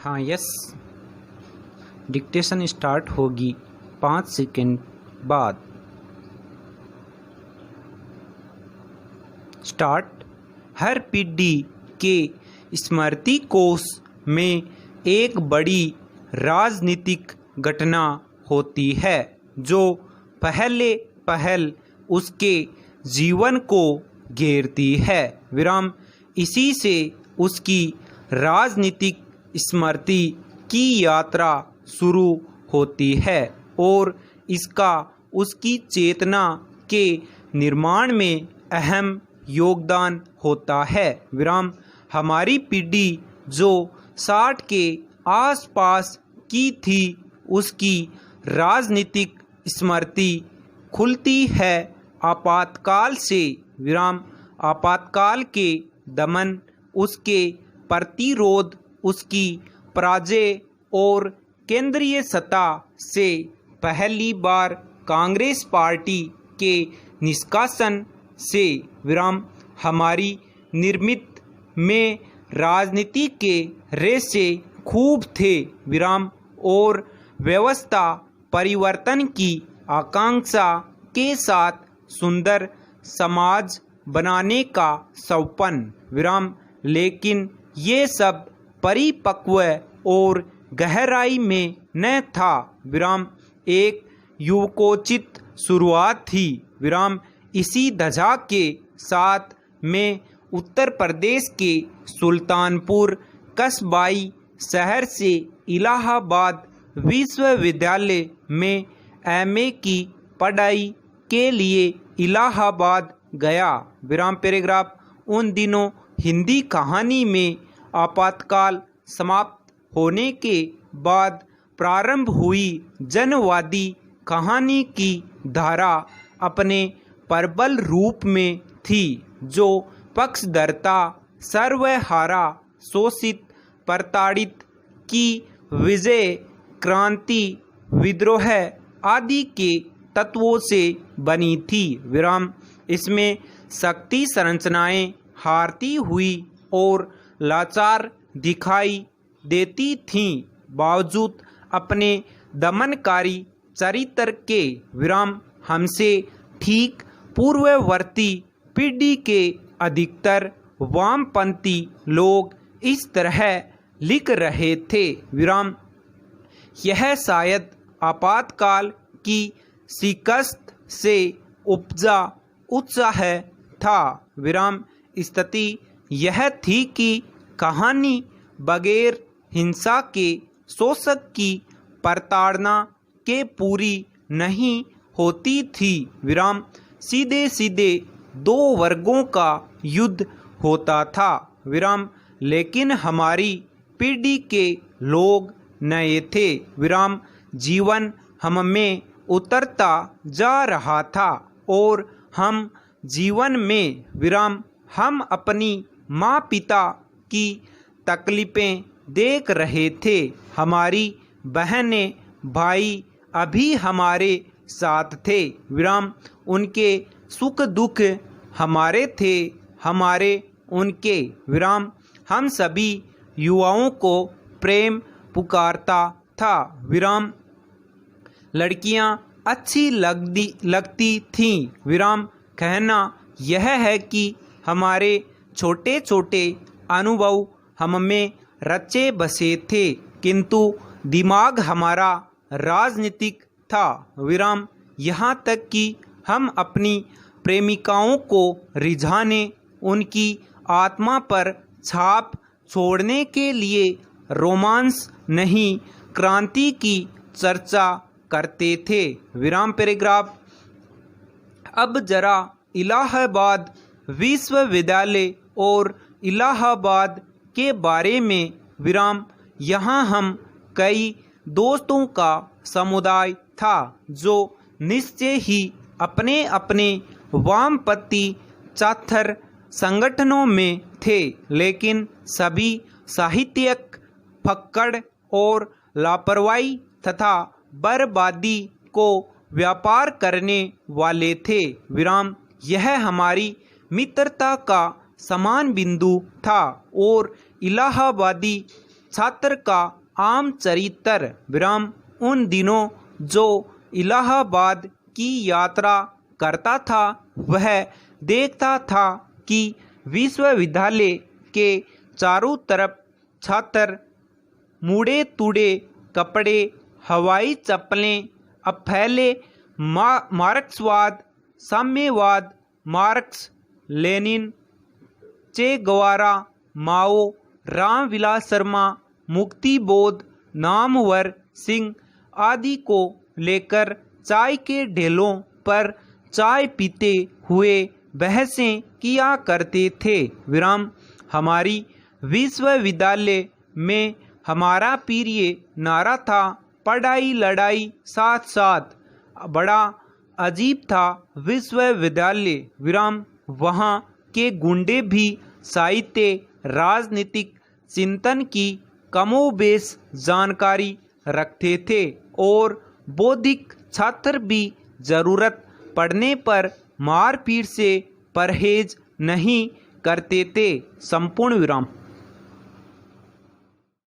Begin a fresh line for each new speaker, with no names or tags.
हाँ yes, dictation start होगी 5 second बाद। स्टार्ट। हर पीढ़ी के स्मृति कोश में एक बड़ी राजनीतिक घटना होती है जो पहल उसके जीवन को घेरती है। विराम। इसी से उसकी राजनीतिक स्मृति की यात्रा शुरू होती है और इसका उसकी चेतना के निर्माण में अहम योगदान होता है। विराम। हमारी पीढ़ी जो 60 के आसपास की थी, उसकी राजनीतिक स्मृति खुलती है आपातकाल से। विराम। आपातकाल के दमन, उसके प्रतिरोध, उसकी पराजय और केंद्रीय सत्ता से पहली बार कांग्रेस पार्टी के निष्कासन से। विराम। हमारी निर्मित में राजनीति के रेशे खूब थे। विराम। और व्यवस्था परिवर्तन की आकांक्षा के साथ सुंदर समाज बनाने का सपन। विराम। लेकिन ये सब परिपक्व और गहराई में न था। विराम। एक युवकोचित शुरुआत थी। विराम। इसी धजा के साथ में उत्तर प्रदेश के सुल्तानपुर कस्बाई शहर से इलाहाबाद विश्वविद्यालय में एमए की पढ़ाई के लिए इलाहाबाद गया। विराम पैराग्राफ। उन दिनों हिंदी कहानी में आपातकाल समाप्त होने के बाद प्रारंभ हुई जनवादी कहानी की धारा अपने प्रबल रूप में थी, जो पक्षधरता, सर्वहारा, शोषित, प्रताड़ित की विजय, क्रांति, विद्रोह आदि के तत्वों से बनी थी। विराम। इसमें शक्ति संरचनाएं हारती हुई और लाचार दिखाई देती थीं, बावजूद अपने दमनकारी चरित्र के। विराम। हमसे ठीक पूर्ववर्ती पीढ़ी के अधिकतर वामपंथी लोग इस तरह लिख रहे थे। विराम। यह शायद आपातकाल की शिकस्त से उपजा उत्साह था। विराम। स्थिति यह थी कि कहानी बगैर हिंसा के, शोषक की प्रताड़ना के पूरी नहीं होती थी। विराम। सीधे सीधे दो वर्गों का युद्ध होता था। विराम। लेकिन हमारी पीढ़ी के लोग नए थे। विराम। जीवन हम में उतरता जा रहा था और हम जीवन में। विराम। हम अपनी माँ पिता की तकलीफ़ें देख रहे थे। हमारी बहनें भाई अभी हमारे साथ थे। विराम। उनके सुख दुख हमारे थे, हमारे उनके। विराम। हम सभी युवाओं को प्रेम पुकारता था। विराम। लड़कियां अच्छी लगती थीं। विराम। कहना यह है कि हमारे छोटे छोटे अनुभव हम में रचे बसे थे, किंतु दिमाग हमारा राजनीतिक था। विराम। यहाँ तक कि हम अपनी प्रेमिकाओं को रिझाने, उनकी आत्मा पर छाप छोड़ने के लिए रोमांस नहीं, क्रांति की चर्चा करते थे। विराम पैराग्राफ। अब जरा इलाहाबाद विश्वविद्यालय और इलाहाबाद के बारे में। विराम। यहाँ हम कई दोस्तों का समुदाय था जो निश्चय ही अपने अपने वामपंथी छात्र संगठनों में थे, लेकिन सभी साहित्यिक फक्कड़ और लापरवाही तथा बर्बादी को व्यापार करने वाले थे। विराम। यह हमारी मित्रता का समान बिंदु था और इलाहाबादी छात्र का आम चरित्र विराम उन दिनों जो इलाहाबाद की यात्रा करता था वह देखता था कि विश्वविद्यालय के चारों तरफ छात्र मुड़े तुड़े कपड़े, हवाई चप्पलें, अब फैले मार्क्सवाद, साम्यवाद, मार्क्स, लेनिन, चे गवारा, माओ, रामविलास शर्मा, मुक्तिबोध, नामवर सिंह आदि को लेकर चाय के ढेलों पर चाय पीते हुए बहसें किया करते थे। विराम हमारी विश्वविद्यालय में हमारा प्रिय नारा था पढ़ाई लड़ाई साथ साथ। बड़ा अजीब था विश्वविद्यालय विराम, वहाँ के गुंडे भी साहित्य राजनीतिक चिंतन की कमोबेश जानकारी रखते थे और बौद्धिक छात्र भी जरूरत पड़ने पर मारपीट से परहेज नहीं करते थे। संपूर्ण विराम।